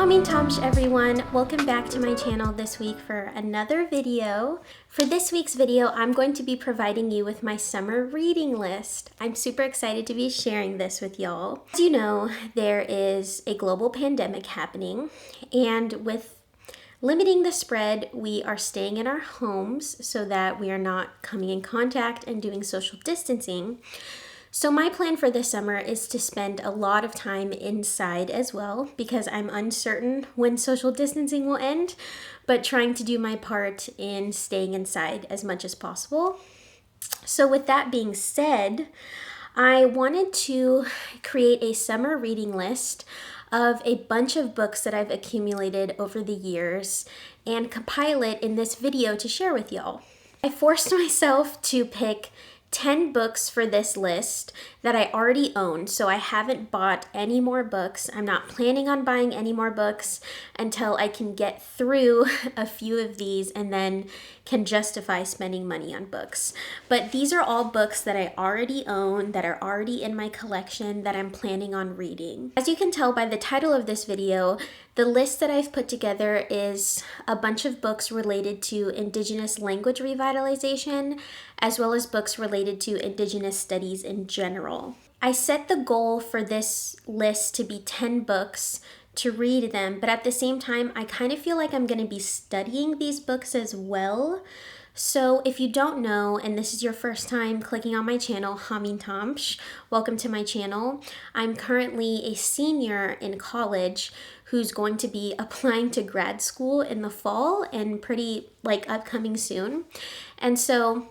Hamiintamc everyone, welcome back to my channel this week for another video. For this week's video, I'm going to be providing you with my summer reading list. I'm super excited to be sharing this with y'all. As you know, there is a global pandemic happening, and with limiting the spread, we are staying in our homes so that we are not coming in contact and doing social distancing. So my plan for this summer is to spend a lot of time inside as well, because I'm uncertain when social distancing will end, but trying to do my part in staying inside as much as possible. So with that being said, I wanted to create a summer reading list of a bunch of books that I've accumulated over the years and compile it in this video to share with y'all. I forced myself to pick 10 books for this list that I already own, so I haven't bought any more books. I'm not planning on buying any more books until I can get through a few of these and then can justify spending money on books. But these are all books that I already own, that are already in my collection, that I'm planning on reading. As you can tell by the title of this video, the list that I've put together is a bunch of books related to Indigenous language revitalization, as well as books related to Indigenous studies in general. I set the goal for this list to be 10 books to read them, but at the same time, I kind of feel like I'm going to be studying these books as well. So if you don't know, and this is your first time clicking on my channel, Hamiintamc, welcome to my channel. I'm currently a senior in college who's going to be applying to grad school in the fall and pretty upcoming soon. And so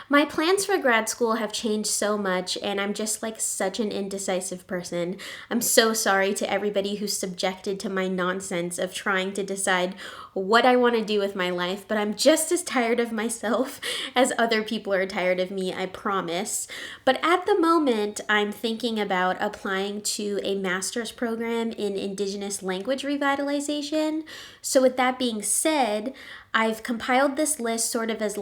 my plans for grad school have changed so much, and I'm just such an indecisive person. I'm so sorry to everybody who's subjected to my nonsense of trying to decide what I want to do with my life, but I'm just as tired of myself as other people are tired of me, I promise. But at the moment, I'm thinking about applying to a master's program in Indigenous language revitalization. So with that being said, I've compiled this list sort of as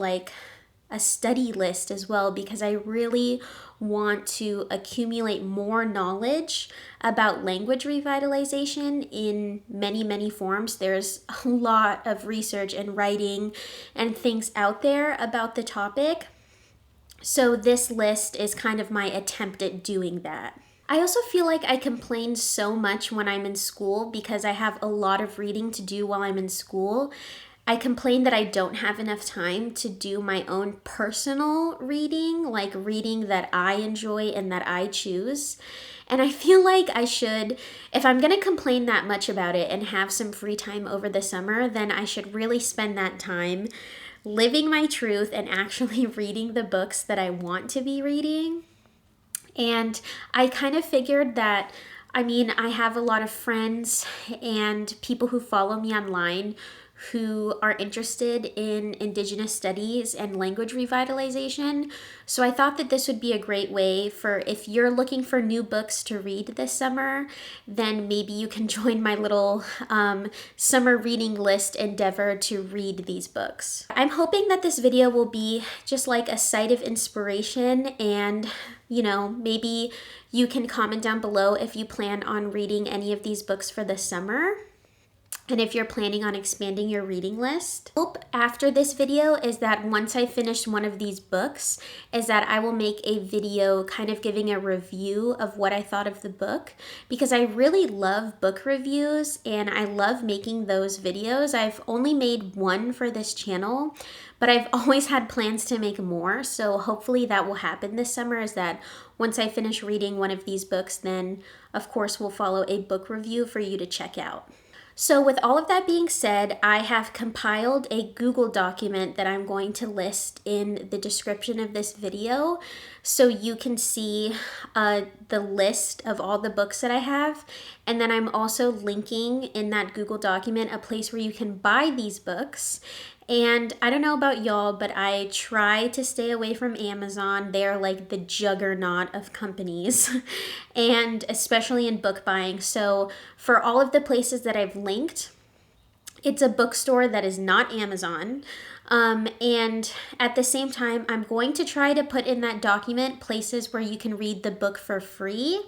a study list as well, because I really want to accumulate more knowledge about language revitalization in many, many forms. There's a lot of research and writing and things out there about the topic. So this list is kind of my attempt at doing that. I also feel like I complain so much when I'm in school because I have a lot of reading to do while I'm in school. I complain that I don't have enough time to do my own personal reading, like reading that I enjoy and that I choose. And I feel like I should, if I'm going to complain that much about it and have some free time over the summer, then I should really spend that time living my truth and actually reading the books that I want to be reading. And I kind of figured that, I have a lot of friends and people who follow me online who are interested in Indigenous studies and language revitalization. So I thought that this would be a great way for, if you're looking for new books to read this summer, then maybe you can join my little summer reading list endeavor to read these books. I'm hoping that this video will be just like a site of inspiration, and maybe you can comment down below if you plan on reading any of these books for the summer, and if you're planning on expanding your reading list. Hope after this video is that once I finish one of these books, is that I will make a video kind of giving a review of what I thought of the book, because I really love book reviews and I love making those videos. I've only made one for this channel, but I've always had plans to make more. So hopefully that will happen this summer, is that once I finish reading one of these books, then of course we'll follow a book review for you to check out. So with all of that being said, I have compiled a Google document that I'm going to list in the description of this video, so you can see the list of all the books that I have. And then I'm also linking in that Google document a place where you can buy these books. And I don't know about y'all, but I try to stay away from Amazon. They're like the juggernaut of companies, and especially in book buying. So for all of the places that I've linked, it's a bookstore that is not Amazon. And at the same time, I'm going to try to put in that document places where you can read the book for free.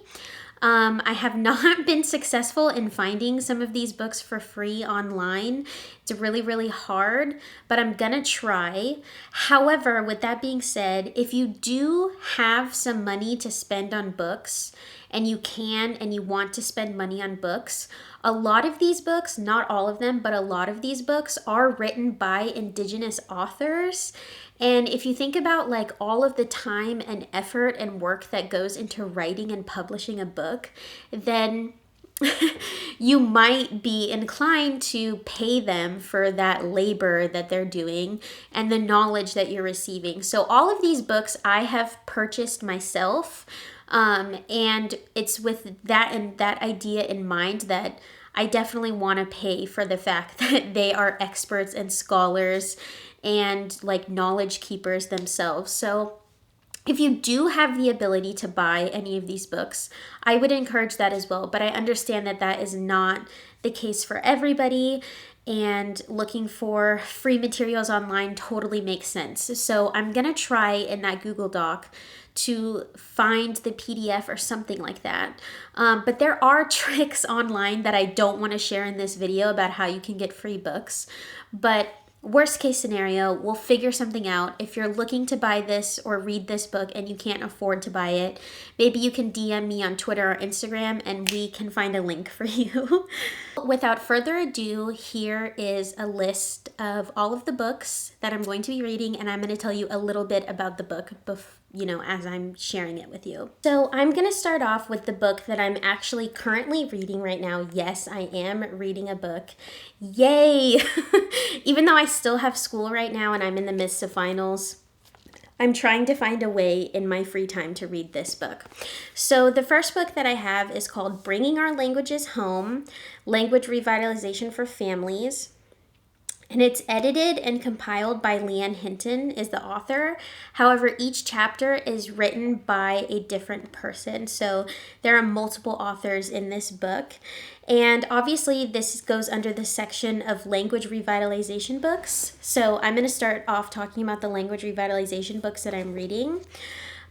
I have not been successful in finding some of these books for free online. It's really, really hard, but I'm gonna try. However, with that being said, if you do have some money to spend on books, and you can and you want to spend money on books, a lot of these books, not all of them, but a lot of these books are written by Indigenous authors. And if you think about like all of the time and effort and work that goes into writing and publishing a book, then you might be inclined to pay them for that labor that they're doing and the knowledge that you're receiving. So all of these books I have purchased myself. And it's with that and that idea in mind that I definitely want to pay for the fact that they are experts and scholars and like knowledge keepers themselves. So if you do have the ability to buy any of these books, I would encourage that as well. But I understand that that is not the case for everybody, and looking for free materials online totally makes sense. So I'm going to try in that Google Doc to find the PDF or something like that. But there are tricks online that I don't want to share in this video about how you can get free books. But worst case scenario, we'll figure something out. If you're looking to buy this or read this book and you can't afford to buy it, maybe you can DM me on Twitter or Instagram and we can find a link for you. Without further ado, here is a list of all of the books that I'm going to be reading, and I'm going to tell you a little bit about the book as I'm sharing it with you. So I'm going to start off with the book that I'm actually currently reading right now. Yes, I am reading a book. Yay! Even though I still have school right now and I'm in the midst of finals, I'm trying to find a way in my free time to read this book. So the first book that I have is called Bringing Our Languages Home, Language Revitalization for Families. And it's edited and compiled by Leanne Hinton is the author. However, each chapter is written by a different person. So there are multiple authors in this book. And obviously this goes under the section of language revitalization books. So I'm going to start off talking about the language revitalization books that I'm reading.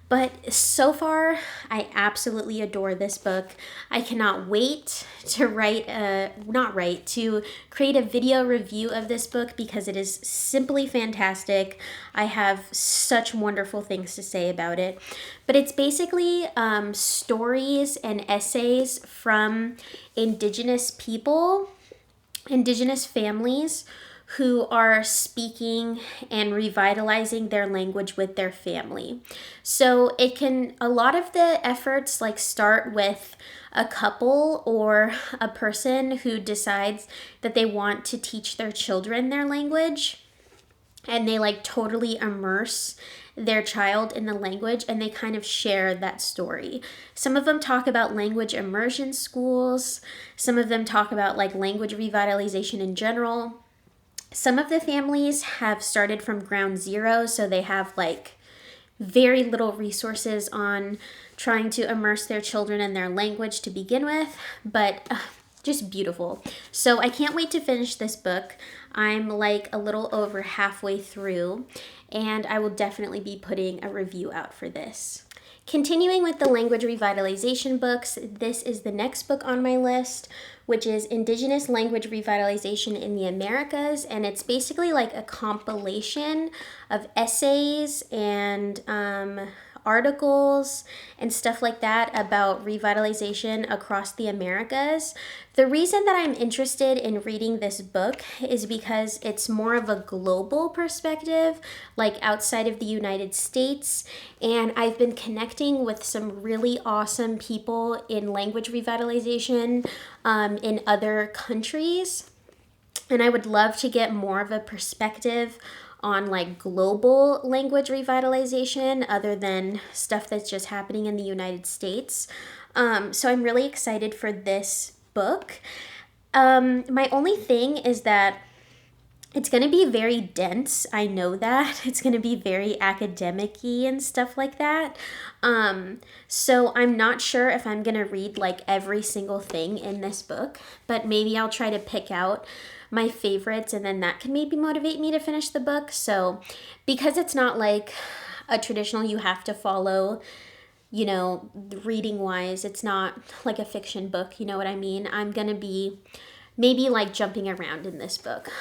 But so far, I absolutely adore this book. I cannot wait to create a video review of this book because it is simply fantastic. I have such wonderful things to say about it. But it's basically stories and essays from Indigenous people, Indigenous families who are speaking and revitalizing their language with their family. So a lot of the efforts like start with a couple or a person who decides that they want to teach their children their language, and they like totally immerse their child in the language and they kind of share that story. Some of them talk about language immersion schools. Some of them talk about like language revitalization in general. Some of the families have started from ground zero, so they have like very little resources on trying to immerse their children in their language to begin with, but just beautiful. So I can't wait to finish this book. I'm like a little over halfway through, and I will definitely be putting a review out for this. Continuing with the language revitalization books, this is the next book on my list, which is Indigenous Language Revitalization in the Americas, and it's basically like a compilation of essays and articles and stuff like that about revitalization across the Americas. The reason that I'm interested in reading this book is because it's more of a global perspective, like outside of the United States, and I've been connecting with some really awesome people in language revitalization in other countries, and I would love to get more of a perspective on like global language revitalization other than stuff that's just happening in the United States. So I'm really excited for this book. My only thing is that it's going to be very dense. I know that. It's going to be very academic-y and stuff like that. So I'm not sure if I'm going to read like every single thing in this book, but maybe I'll try to pick out my favorites, and then that can maybe motivate me to finish the book. So because it's not like a traditional you have to follow you know, reading wise. It's not like a fiction book, you know what I mean? I'm gonna be maybe like jumping around in this book.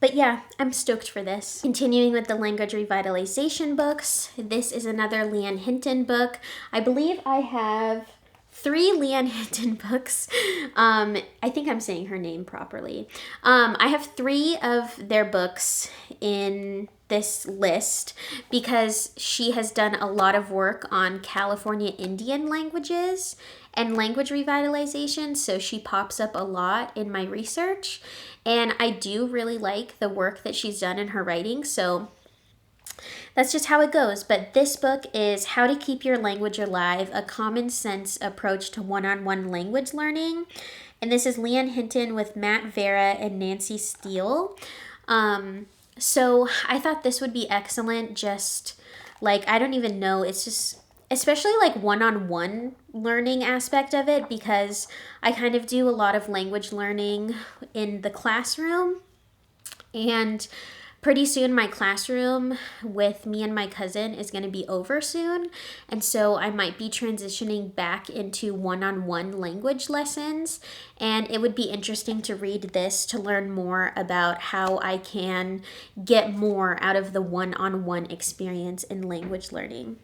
But yeah, I'm stoked for this. Continuing with the language revitalization books, this is another Leanne Hinton book. I believe I have 3 Leanne Hinton books. I think I'm saying her name properly. I have 3 of their books in this list because she has done a lot of work on California Indian languages and language revitalization, so she pops up a lot in my research. And I do really like the work that she's done in her writing, so that's just how it goes. But this book is How to Keep Your Language Alive, a Common Sense Approach to One-on-One Language Learning. And this is Leanne Hinton with Matt Vera and Nancy Steele. So I thought this would be excellent. Just like, I don't even know, it's just, especially like one-on-one learning aspect of it, because I kind of do a lot of language learning in the classroom, and pretty soon my classroom with me and my cousin is going to be over soon, and so I might be transitioning back into one-on-one language lessons, and it would be interesting to read this to learn more about how I can get more out of the one-on-one experience in language learning.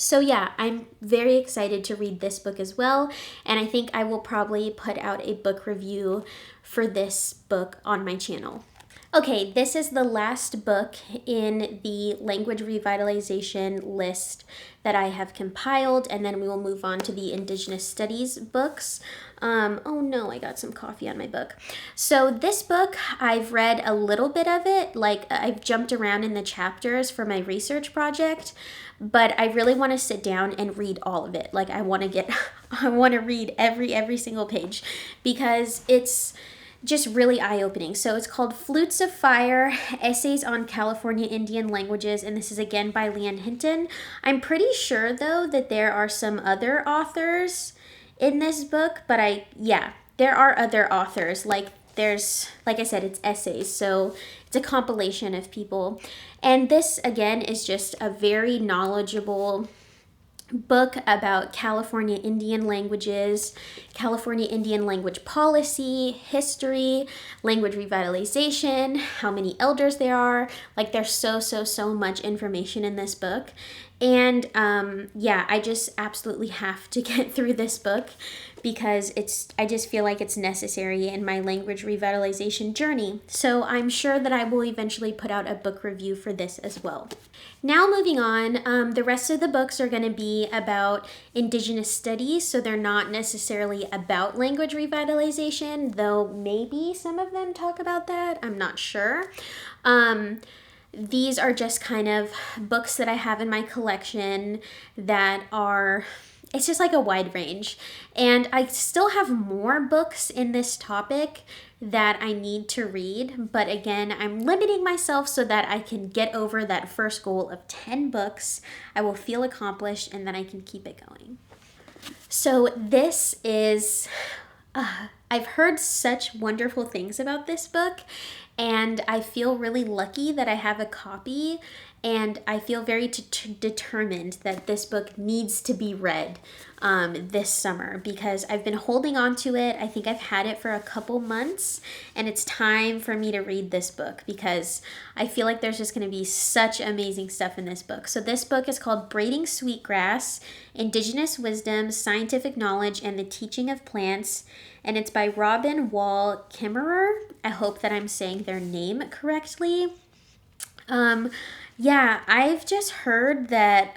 So yeah, I'm very excited to read this book as well, and I think I will probably put out a book review for this book on my channel. Okay, this is the last book in the language revitalization list that I have compiled, and then we will move on to the Indigenous Studies books. Oh no, I got some coffee on my book. So this book, I've read a little bit of it, like I've jumped around in the chapters for my research project, but I really want to sit down and read all of it. Like I want to read every single page, because it's just really eye-opening. So it's called Flutes of Fire, Essays on California Indian Languages, and this is again by Leanne Hinton. I'm pretty sure though that there are some other authors in this book, but there are other authors. Like I said, it's essays, so it's a compilation of people. And this again is just a very knowledgeable book about California Indian languages, California Indian language policy, history, language revitalization, how many elders there are. Like there's so much information in this book. And I just absolutely have to get through this book because I just feel like it's necessary in my language revitalization journey. So I'm sure that I will eventually put out a book review for this as well. Now moving on, the rest of the books are going to be about Indigenous studies, so they're not necessarily about language revitalization, though maybe some of them talk about that, I'm not sure. These are just kind of books that I have in my collection that are, it's just like a wide range. And I still have more books in this topic that I need to read. But again, I'm limiting myself so that I can get over that first goal of 10 books. I will feel accomplished and then I can keep it going. So this is, I've heard such wonderful things about this book, and I feel really lucky that I have a copy, and I feel very determined that this book needs to be read this summer, because I've been holding on to it. I think I've had it for a couple months, and it's time for me to read this book because I feel like there's just going to be such amazing stuff in this book. So this book is called Braiding Sweetgrass, Indigenous Wisdom, Scientific Knowledge, and the Teaching of Plants, and it's by Robin Wall Kimmerer. I hope that I'm saying their name correctly. I've just heard that,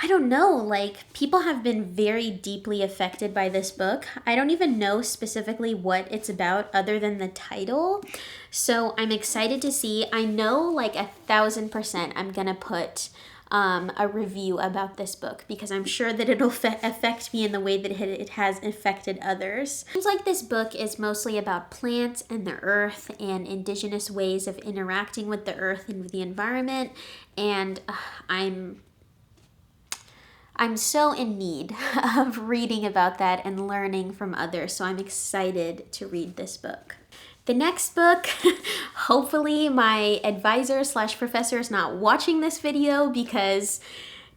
I don't know, like people have been very deeply affected by this book. I don't even know specifically what it's about other than the title. So I'm excited to see. I know like 1,000% I'm gonna put a review about this book because I'm sure that it'll affect me in the way that it has affected others. Seems like this book is mostly about plants and the earth and indigenous ways of interacting with the earth and with the environment, and I'm so in need of reading about that and learning from others, so I'm excited to read this book. The next book, hopefully my advisor/professor is not watching this video, because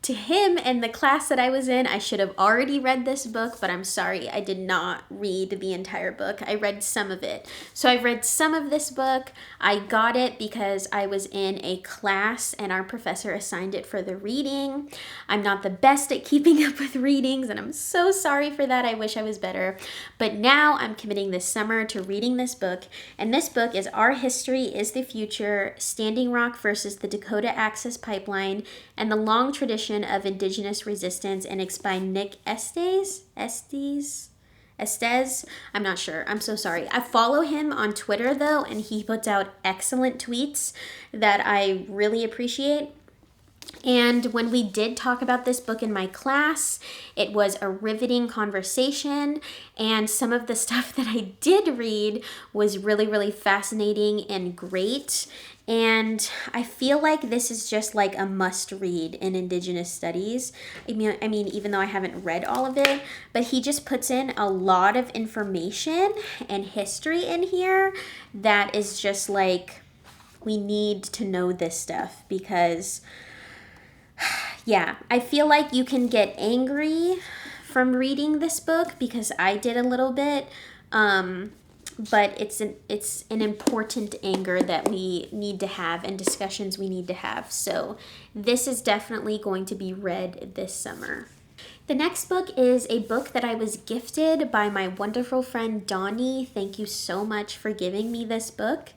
to him and the class that I was in, I should have already read this book, but I'm sorry, I did not read the entire book. I read some of it. So I read some of this book. I got it because I was in a class and our professor assigned it for the reading. I'm not the best at keeping up with readings, and I'm so sorry for that. I wish I was better. But now I'm committing this summer to reading this book, and this book is Our History is the Future, Standing Rock versus the Dakota Access Pipeline, and the Long Tradition of Indigenous Resistance, and it's by Nick Estes. I'm not sure. I'm so sorry. I follow him on Twitter though, and he puts out excellent tweets that I really appreciate. And when we did talk about this book in my class, it was a riveting conversation, and some of the stuff that I did read was really, really fascinating and great. And I feel like this is just like a must read in Indigenous studies. I mean, even though I haven't read all of it, but he just puts in a lot of information and history in here that is just like, we need to know this stuff because yeah, I feel like you can get angry from reading this book because I did a little bit, but it's an important anger that we need to have and discussions we need to have. So this is definitely going to be read this summer. The next book is a book that I was gifted by my wonderful friend Donnie. Thank you so much for giving me this book.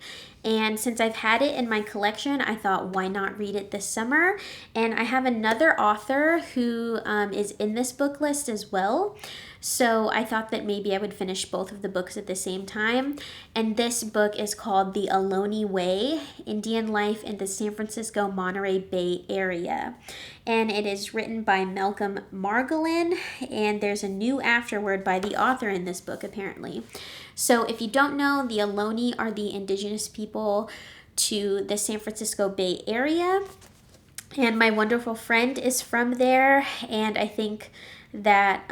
And since I've had it in my collection, I thought, why not read it this summer? And I have another author who is in this book list as well. So I thought that maybe I would finish both of the books at the same time. And this book is called The Aloni Way, Indian Life in the San Francisco Monterey Bay Area. And it is written by Malcolm Margolin, and there's a new afterword by the author in this book, apparently. So if you don't know, the Aloni are the indigenous people to the San Francisco Bay Area. And my wonderful friend is from there, and I think that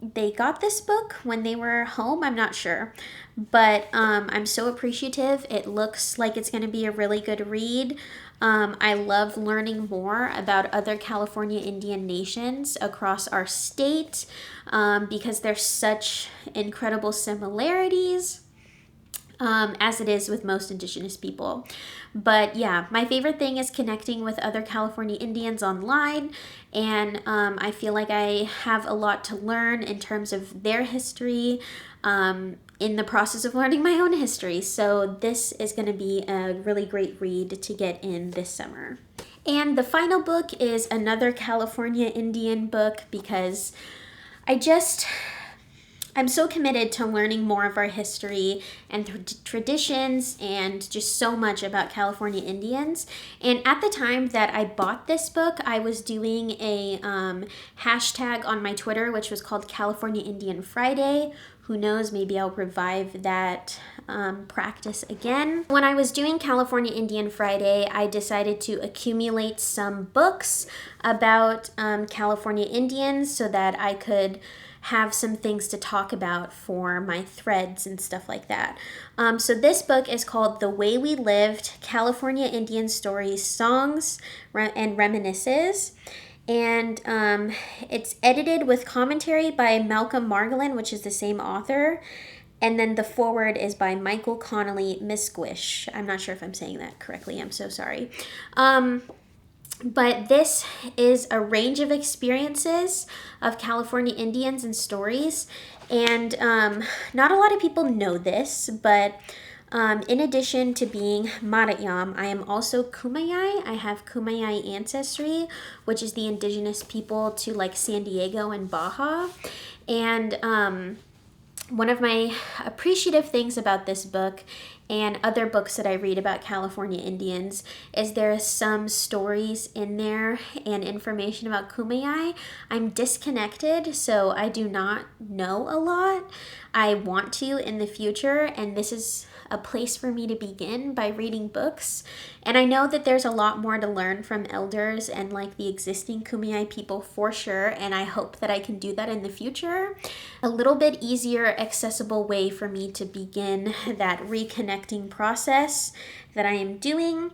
they got this book when they were home. I'm not sure, but I'm so appreciative. It looks like it's going to be a really good read. I love learning more about other California Indian nations across our state because there's such incredible similarities. As it is with most Indigenous people. But yeah, my favorite thing is connecting with other California Indians online, and I feel like I have a lot to learn in terms of their history in the process of learning my own history. So this is going to be a really great read to get in this summer. And the final book is another California Indian book because I'm so committed to learning more of our history and traditions and just so much about California Indians. And at the time that I bought this book, I was doing a hashtag on my Twitter, which was called California Indian Friday. Who knows, maybe I'll revive that practice again. When I was doing California Indian Friday, I decided to accumulate some books about California Indians so that I could have some things to talk about for my threads and stuff like that. So this book is called The Way We Lived, California Indian Stories, Songs, and Reminiscences. And it's edited with commentary by Malcolm Margolin, which is the same author. And then the foreword is by Michael Connolly Misquish. I'm not sure if I'm saying that correctly. I'm so sorry. But this is a range of experiences of California Indians and stories. And not a lot of people know this, but in addition to being Maratyam, I am also Kumeyaay. I have Kumeyaay ancestry, which is the indigenous people to like San Diego and Baja. And one of my appreciative things about this book and other books that I read about California Indians is there are some stories in there and information about Kumeyaay. I'm disconnected, so I do not know a lot. I want to in the future, and this is a place for me to begin by reading books. And I know that there's a lot more to learn from elders and like the existing Kumeyaay people for sure, and I hope that I can do that in the future. A little bit easier, accessible way for me to begin that reconnecting process that I am doing.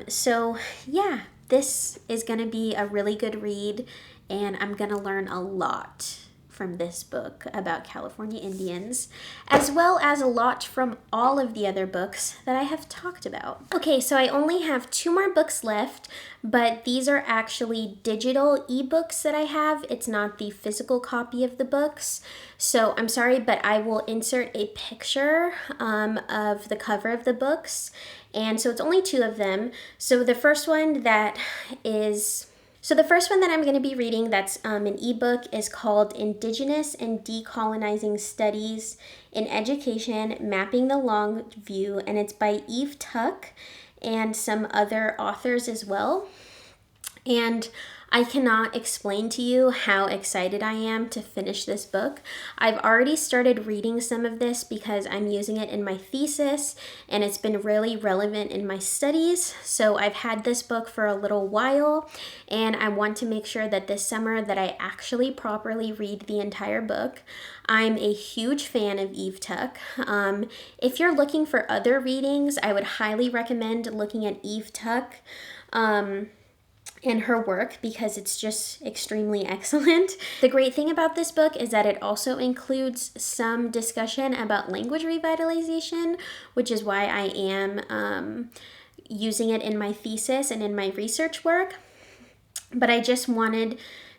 So yeah, this is going to be a really good read, and I'm going to learn a lot from this book about California Indians, as well as a lot from all of the other books that I have talked about. Okay, so I only have 2 more books left, but these are actually digital ebooks that I have. It's not the physical copy of the books. So I'm sorry, but I will insert a picture of the cover of the books. And so it's only 2 of them. So the first one that I'm going to be reading that's an ebook is called Indigenous and Decolonizing Studies in Education, Mapping the Long View, and it's by Eve Tuck and some other authors as well. And I cannot explain to you how excited I am to finish this book. I've already started reading some of this because I'm using it in my thesis, and it's been really relevant in my studies. So I've had this book for a little while, and I want to make sure that this summer that I actually properly read the entire book. I'm a huge fan of Eve Tuck. If you're looking for other readings, I would highly recommend looking at Eve Tuck and her work, because it's just extremely excellent. The great thing about this book is that it also includes some discussion about language revitalization, which is why I am using it in my thesis and in my research work. But I just wanted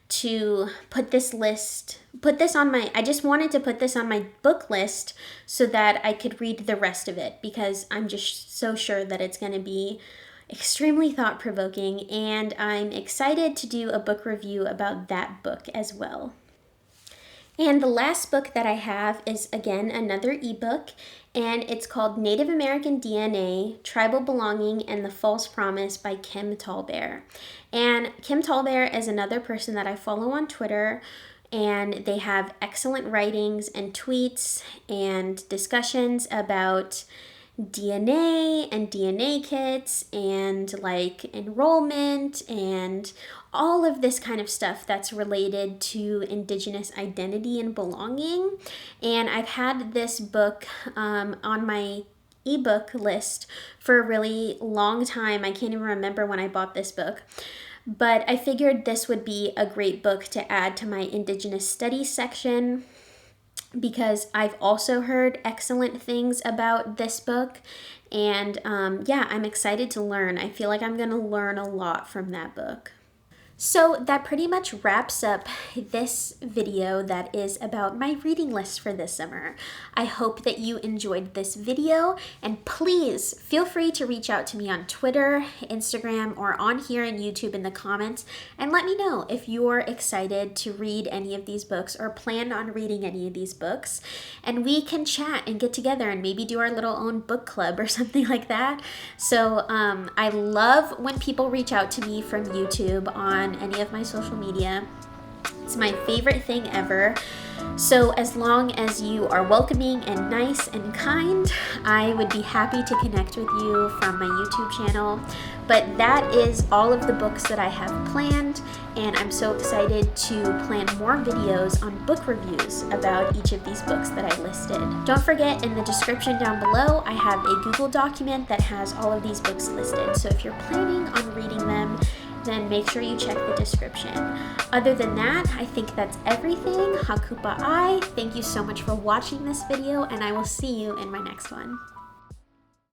to put this on my book list so that I could read the rest of it, because I'm just so sure that it's going to be extremely thought-provoking, and I'm excited to do a book review about that book as well. And the last book that I have is, again, another ebook, and it's called Native American DNA, Tribal Belonging and the False Promise by Kim Tallbear. And Kim Tallbear is another person that I follow on Twitter, and they have excellent writings and tweets and discussions about DNA and DNA kits and like enrollment and all of this kind of stuff that's related to Indigenous identity and belonging. And I've had this book on my ebook list for a really long time. I can't even remember when I bought this book. But I figured this would be a great book to add to my Indigenous Studies section, because I've also heard excellent things about this book, and I'm excited to learn. I feel like I'm going to learn a lot from that book. So that pretty much wraps up this video that is about my reading list for this summer. I hope that you enjoyed this video, and please feel free to reach out to me on Twitter, Instagram, or on here on YouTube in the comments, and let me know if you're excited to read any of these books or plan on reading any of these books, and we can chat and get together and maybe do our little own book club or something like that. So I love when people reach out to me from YouTube on any of my social media. It's my favorite thing ever. So as long as you are welcoming and nice and kind, I would be happy to connect with you from my YouTube channel. But that is all of the books that I have planned, and I'm so excited to plan more videos on book reviews about each of these books that I listed. Don't forget, in the description down below, I have a Google document that has all of these books listed. So if you're planning on reading them, then make sure you check the description. Other than that, I think that's everything. Hakupa'i. Thank you so much for watching this video, and I will see you in my next one.